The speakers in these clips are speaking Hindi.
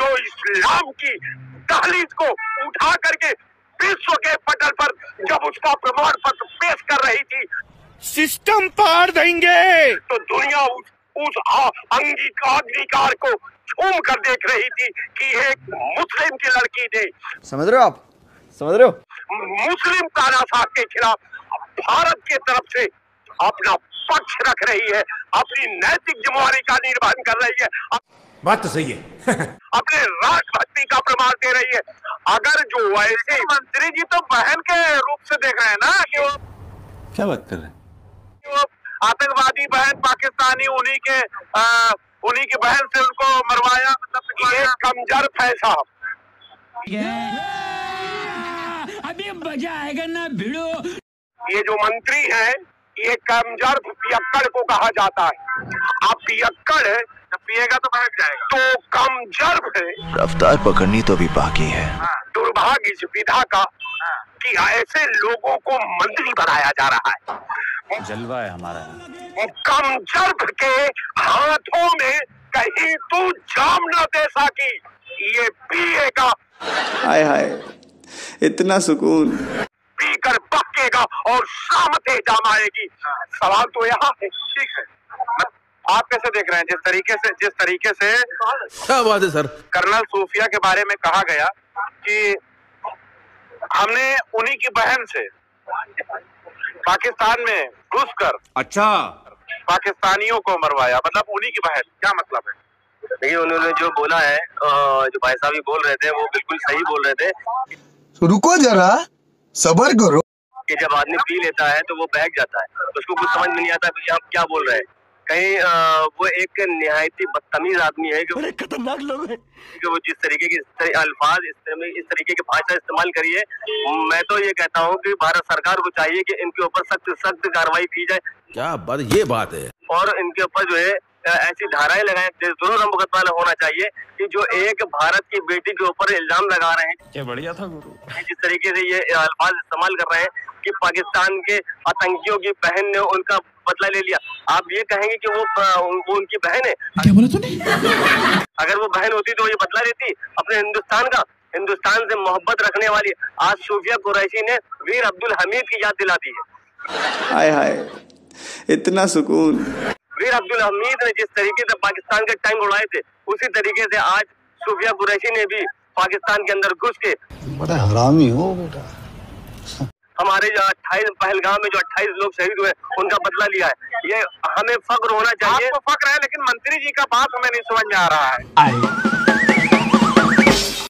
जो इस्लाम की तहलीद को उठा करके विश्व के पटल पर जब उसका प्रमाण पत्र पेश कर रही थी, सिस्टम पार देंगे, तो दुनिया उस अंगीकार को झूम कर देख रही थी कि एक मुस्लिम की लड़की ने, समझ रहे हो आप, समझ रहे हो, मुस्लिम तानाशाह के खिलाफ भारत के तरफ से अपना पक्ष रख रही है, अपनी नैतिक जिम्मेदारी का निर्वहन कर रही है, बात तो सही है अपने राष्ट्रभक्ति का प्रमाण दे रही है। अगर जो ऐसे मंत्री जी तो बहन के रूप से देख रहे हैं ना कि वो क्या बात कर रहे हैं, वो आतंकवादी बहन पाकिस्तानी उन्हीं की बहन से उनको मरवाया, मतलब ये कमजोर है साहब। अभी मजा आएगा ना भिड़ो। ये जो मंत्री है ये कमजोर पियक्कड़ को कहा जाता है। आप पियक्कड़ है, जब पिएगा तो भाग जाएगा, तो कमजोर है। रफ्तार पकड़नी तो भी बाकी है। दुर्भाग्य इस विधा का कि ऐसे लोगों को मंत्री बनाया जा रहा है। जलवा है हमारा। कमजोर के हाथों में कहीं तू जाम न दे सकी, ये पिएगा, हाय हाय, इतना सुकून, पीकर पकेगा और शामते जाम आएगी। सवाल तो यहाँ है। ठीक है, आप कैसे देख रहे हैं जिस तरीके से क्या बात है सर, कर्नल सूफिया के बारे में कहा गया कि हमने उन्हीं की बहन से पाकिस्तान में घुसकर अच्छा पाकिस्तानियों को मरवाया, मतलब उन्हीं की बहन, क्या मतलब है? देखिए उन्होंने जो बोला है, जो भाई साहब भी बोल रहे थे वो बिल्कुल सही बोल रहे थे। तो रुको जरा, सब्र करो। कि जब आदमी पी लेता है तो वो बहक जाता है, तो उसको कुछ समझ में नहीं आता कि आप क्या बोल रहे हैं। कहीं वो एक निहायती बदतमीज आदमी है कि खतरनाक लोग हैं कि वो जिस तरीके की अल्फाज इस तरीके की भाषा इस्तेमाल करिए। मैं तो ये कहता हूँ कि भारत सरकार को चाहिए कि इनके ऊपर सख्त कार्रवाई की जाए। क्या बात, ये बात है, और इनके ऊपर जो है ऐसी धाराएं लगाएं, जरूर मुकदमा होना चाहिए कि जो एक भारत की बेटी के ऊपर इल्जाम लगा रहे हैं। क्या बढ़िया था गुरु, जिस तरीके से ये अल्फाज इस्तेमाल कर रहे हैं कि पाकिस्तान के आतंकियों की बहन ने उनका बदला ले लिया। आप ये कहेंगे कि वो उनकी बहन है? क्या बोला तूने? अगर वो बहन होती तो ये बदला लेती अपने हिंदुस्तान का, हिंदुस्तान से मोहब्बत रखने वाली। आज सूफिया कुरैशी ने वीर अब्दुल हमीद की याद दिला दी है। हाय हाय, इतना सुकून। वीर अब्दुल हमीद ने जिस तरीके से पाकिस्तान के टैंक उड़ाए थे, उसी तरीके से आज सूफिया कुरैशी ने भी पाकिस्तान के अंदर घुस के बड़ा हरामी हो बेटा। हमारे जो 28 पहलगाम में जो 28 लोग शहीद हुए उनका बदला लिया है। ये हमें फख्र होना चाहिए। आपको फख्र है, लेकिन मंत्री जी का बात हमें नहीं समझ में आ रहा है।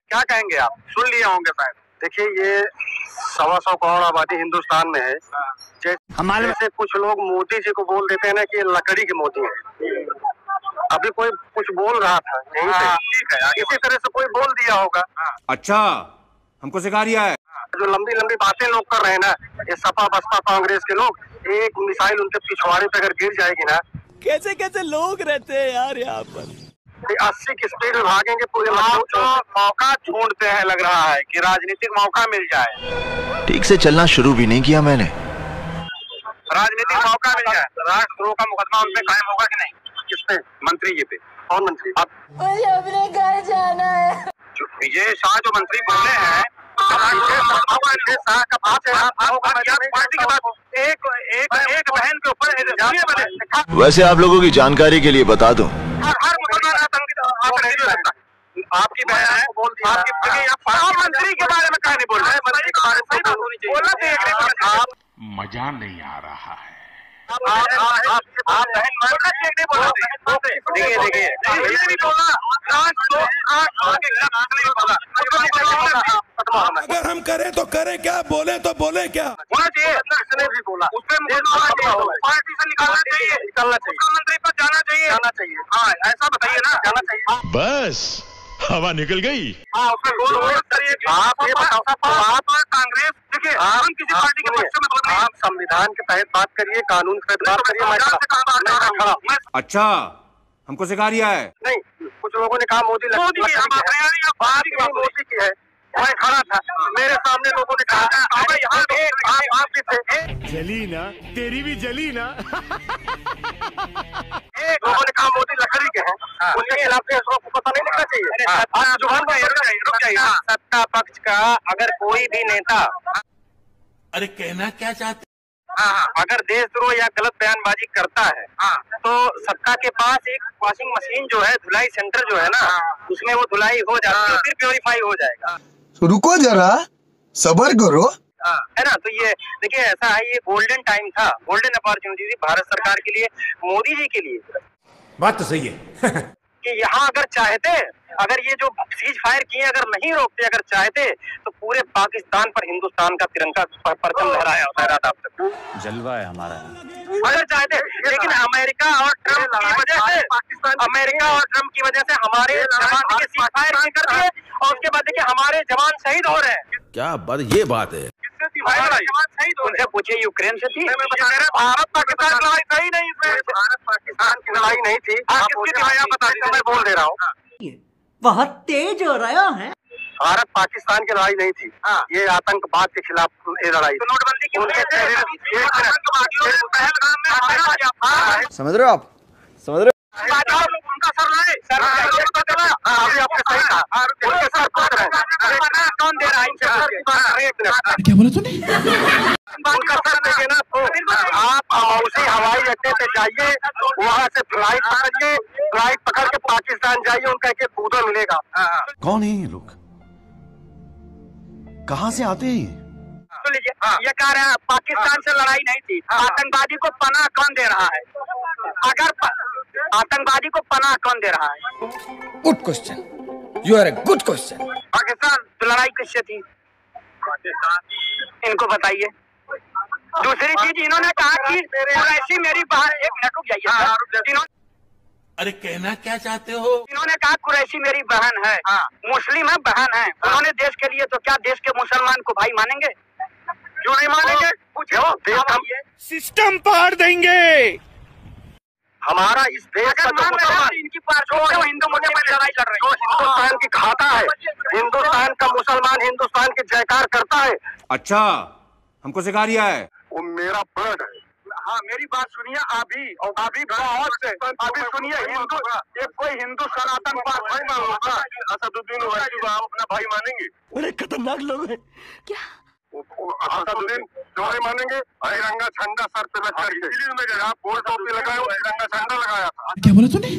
क्या कहेंगे आप? सुन लिए होंगे शायद। देखिए ये 125 करोड़ आबादी हिंदुस्तान में है। हमारे में से कुछ लोग मोदी जी को बोल देते हैं ना कि ये लकड़ी के मोदी है। अभी कोई कुछ बोल रहा था यहीं से, ठीक है, इसी तरह से कोई बोल दिया होगा। अच्छा हमको सिखा रिया है। जो लंबी लंबी बातें लोग कर रहे हैं ना, ये सपा बसपा कांग्रेस के लोग, एक मिसाइल उनके पिछवाड़े पे अगर गिर जाएगी ना, कैसे कैसे लोग रहते हैं यार यहाँ पर। 80 की स्पीड में भागेंगे पूरे। मौका ढूंढते हैं, लग रहा है कि राजनीतिक मौका मिल जाए। ठीक से चलना शुरू भी नहीं किया मैंने। राजनीतिक मौका मिल जाए, राष्ट्रद्रोह का मुकदमा उन पे कायम होगा कि नहीं? किस पे? मंत्री जी पे। कौन मंत्री? अब मुझे अपने घर जाना है। जो विजय शाह जो मंत्री बोले हैं, पार्टी के बाद एक बहन के ऊपर। वैसे आप लोगों की जानकारी के लिए बता दूं, हर मुसलमान आपकी बहन है, आप मंत्री के बारे में कहा नहीं बोल रहे? मंत्री के बारे में बोलना चाहिए। आप मजा नहीं आ रहा है। आप बहन मानना चाहिए नहीं बोल रहे? देखिए अगर हम करें तो करें क्या, बोले तो बोले क्या? होना चाहिए। किसने भी बोला उसमें पार्टी से निकालना चाहिए, मुख्यमंत्री पर जाना चाहिए। हाँ ऐसा बताइए ना, जाना चाहिए। बस हवा निकल गई। हाँ उसमें गोल आप ये बताओ, आप कांग्रेस, देखिए हम किसी पार्टी के पक्ष में बोल रहे हैं। आप संविधान के तहत बात करिए, कानून के तहत बात करिए। अच्छा हमको सिखा रिया है। नहीं, कुछ लोगों ने कहा मोदी की है, मैं खड़ा था, मेरे सामने लोगों ने कहा बाबा यहाँ आप भी थे। जली ना, तेरी भी जली ना। लोगों ने कहा मोदी लकड़ी के हैं, उनके खिलाफ को पता नहीं लगना चाहिए। जुबान पर रुक जाइए। सत्ता पक्ष का अगर कोई भी नेता, अरे कहना क्या चाहते, अगर देशद्रोह या गलत बयानबाजी करता है, तो सत्ता के पास एक वॉशिंग मशीन जो है, धुलाई सेंटर जो है ना, उसमें वो धुलाई हो जाती है, फिर प्योरीफाई हो जाएगा। रुको जरा, सबर करो, है ना। तो ये देखिए, ऐसा है, ये गोल्डन टाइम था, गोल्डन अपॉर्चुनिटी थी भारत सरकार के लिए, मोदी जी के लिए। बात तो सही है। कि यहाँ अगर चाहते, अगर ये जो सीज फायर किए अगर नहीं रोकते, अगर चाहते, तो पूरे पाकिस्तान पर हिंदुस्तान का तिरंगा परचम लहराया होता है रात अब तक। जलवा है हमारा। अगर चाहते, लेकिन अमेरिका और ट्रम्प की वजह से, हमारे जवान के सीज फायर कर दिए, और उसके बाद देखिए हमारे जवान शहीद हो रहे हैं। क्या बात, ये बात है। उनसे पूछिए, यूक्रेन से थी। भारत पाकिस्तान की लड़ाई सही नहीं, भारत पाकिस्तान की लड़ाई नहीं थी। मैं बोल दे रहा हूँ, बहुत तेज हो रहा है। भारत पाकिस्तान की लड़ाई नहीं थी, ये आतंकवाद के खिलाफ ये लड़ाई। नोटबंदी की समझ रहे हो आप? समझ रहे हो? उनका सर लाए, अभी आपने सही कहा, उनके सर पकड़ रहे हैं। कौन दे रहा है? क्या बोला तूने? उनका सर देंगे ना, तो आप उसी हवाई अड्डे पे जाइए, वहाँ से फ्लाइट पकड़िए, फ्लाइट पकड़ के पाकिस्तान जाइए, उनका एक कूदा मिलेगा। कौन है ये लोग, कहाँ से आते हैं? तो लीजिए, ये कह रहे हैं पाकिस्तान से लड़ाई नहीं थी, आतंकवादी को पनाह कौन दे रहा है? अगर आतंकवादी को पनाह कौन दे रहा है? Good question, you are a good question. Pakistan तो लड़ाई किससे थी? इनको बताइए। दूसरी चीज, इन्होंने कहा कि कुरैशी मेरी बहन, एक मिनट रुक जाइए, अरे कहना क्या चाहते हो? इन्होंने कहा कुरैशी मेरी बहन है, मुस्लिम है, बहन है। उन्होंने देश के लिए, तो क्या देश के मुसलमान को भाई मानेंगे? क्यों नहीं मानेंगे? सिस्टम पार देंगे। हमारा इस देश का जो मुसलमान, इनकी हिंदू मुस्लिम में लड़ाई लड़ रही है, हिंदुस्तान की खाता है, हिंदुस्तान का मुसलमान हिंदुस्तान की जयकार करता है। अच्छा, हमको सिखा रिया है। वो मेरा ब्लड है। हाँ, मेरी बात सुनिए अभी, और अभी बहुत से, अभी सुनिए, हिंदू, ये कोई हिंदू सनातन पास भाई मानूंगा, असदुद्दीन ओवैसी को आप अपना भाई मानेंगे? बड़े खतरनाक लोग हैं। क्या असदुद्दीन क्यों नहीं मानेंगे? तिरंगा झंडा सर पे रख कर, इसीलिए मैं आप गोल टोपी लगाए, तिरंगा झंडा लगाया था। क्या बोला तूने?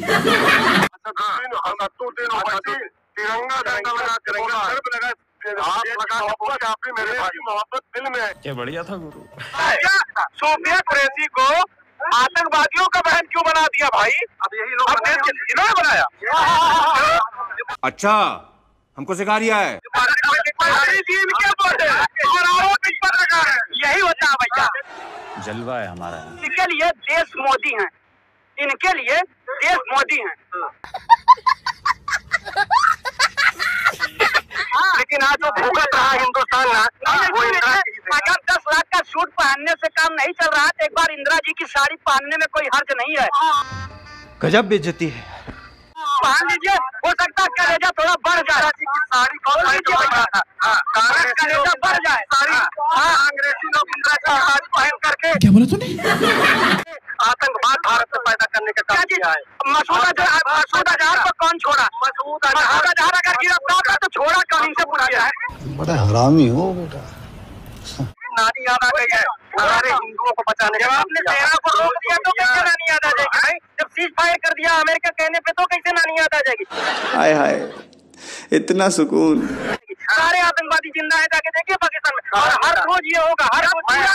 असदुद्दीन ओवैसी तिरंगा झंडा लगा, तिरंगा सर पे लगाए, आप लगा के मेरे भाई मोहब्बत दिल में है। क्या बढ़िया था गुरु। सूफिया कुरैशी को आतंकवादियों का बहन क्यों बना दिया भाई? अब यही लोग इन्होंने बनाया। अच्छा, हमको सिखा रिया है। यही होता है भैया, जलवा है हमारा। इनके लिए देश मोदी हैं, इनके लिए देश मोदी हैं। लेकिन आज जो भुगत रहा हिंदुस्तान ना, वो अगर 10 लाख का सूट पहनने से काम नहीं चल रहा है, तो एक बार इंदिरा जी की साड़ी पहनने में कोई हर्ज नहीं है। गजब बेइज्जती है। पहन लीजिए, हो सकता है कलेजा थोड़ा बढ़ जाए। साड़ी कलेजा बढ़ जाए, साड़ी अंग्रेजी लोग इंदिरा जी साड़ी पहन करके। क्या बोला तूने? आतंकवाद भारत में पैदा करने का काम किया है। मसूद अजहर को कौन छोड़ा? मसूद अजहर अगर गिरफ्तार था तो छोड़ा कौन? इनसे पूछिए। बड़ा हरामी हो बेटा। नानी याद आ गई है हमारे हिंदुओं को बचाने का। आपने सेना को रोक दिया तो कैसे नानी याद आ जाएगी भाई? जब सीज फायर कर दिया अमेरिका कहने पे, तो कैसे नानी याद आ जाएगी? हाय हाय, इतना सुकून। सारे आतंकवादी जिंदा है, जाके देखिए पाकिस्तान में। और हर रोज ये होगा, हर रोज पूरा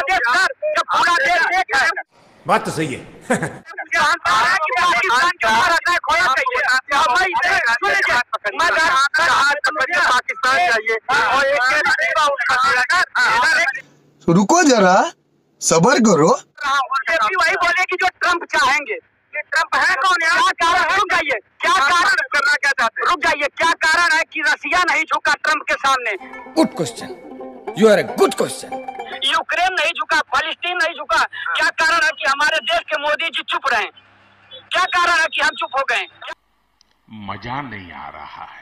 देश, जब पूरा देश देख रहा है। बात तो सही है। पाकिस्तान जाइए और रुको जरा, सबर करो। वही बोले कि जो ट्रम्प चाहेंगे। ट्रम्प है कौन? क्या कारण? रुक जाइए, क्या कारण करना क्या चाहते? रुक जाइए, क्या कारण है कि रसिया नहीं झुका ट्रम्प के सामने? Good question, you are a good question. Ukraine नहीं झुका, फलस्तीन नहीं झुका, क्या कारण है कि हमारे देश के मोदी जी चुप रहे? क्या कारण है कि हम चुप हो गए? मजा नहीं आ रहा है।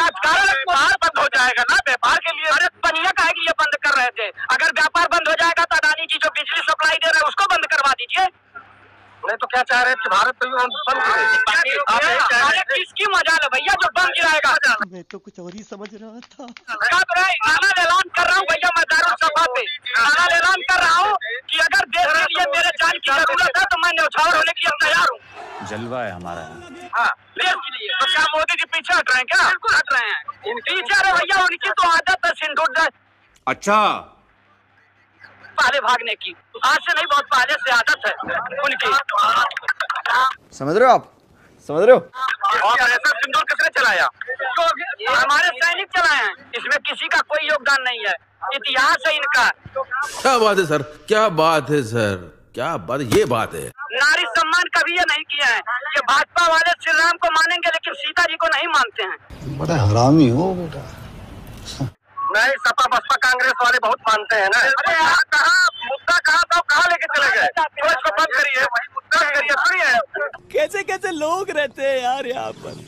व्यापार बंद हो जाएगा ना, व्यापार के लिए। अरे पनिया काहे के लिए बंद कर रहे थे? अगर व्यापार बंद हो जाएगा तो अडानी जी जो बिजली सप्लाई दे रहे हैं उसको बंद करवा दीजिए। नहीं तो क्या चाह रहे हैं कि भारत में बंद करें? किसकी मजाल है भैया जो बंद गिराएगा? मैं तो कुछ और ही समझ रहा था। ऐलान कर रहा हूँ भैया, मैं दारुल सभा पे ऐलान कर रहा हूँ कि अगर देश के लिए मेरे जान की जरूरत है तो मैं न्यौछावर होने के लिए तैयार हूँ। जलवा है हमारा। हाँ, देश के लिए। तो क्या मोदी जी पीछे हट रहे हैं? क्या बिल्कुल हट रहे हैं। पीछे रहे भैया, उनकी तो आदत है सिंदूर अच्छा पहले भागने की। आज से नहीं, बहुत पहले से आदत है उनकी। समझ रहे हो आप? समझ रहे हो? और ऐसा सिंदूर किसने चलाया? हमारे सैनिक चलाए हैं, इसमें किसी का कोई योगदान नहीं है, इतिहास है इनका। क्या बात है सर, क्या बात है सर, क्या बात, ये बात है। नारी सम्मान कभी ये नहीं किया है। ये भाजपा वाले श्री राम को मानेंगे लेकिन सीता जी को नहीं मानते हैं। बड़ा हरामी हो बेटा। नहीं, सपा बसपा कांग्रेस वाले बहुत मानते हैं ना। अरे यार, कहाँ मुद्दा कहाँ था, कहाँ लेके चले गए? तो इसको बंद करिए, बंद करिए। कैसे कैसे लोग रहते हैं यार यहाँ पर।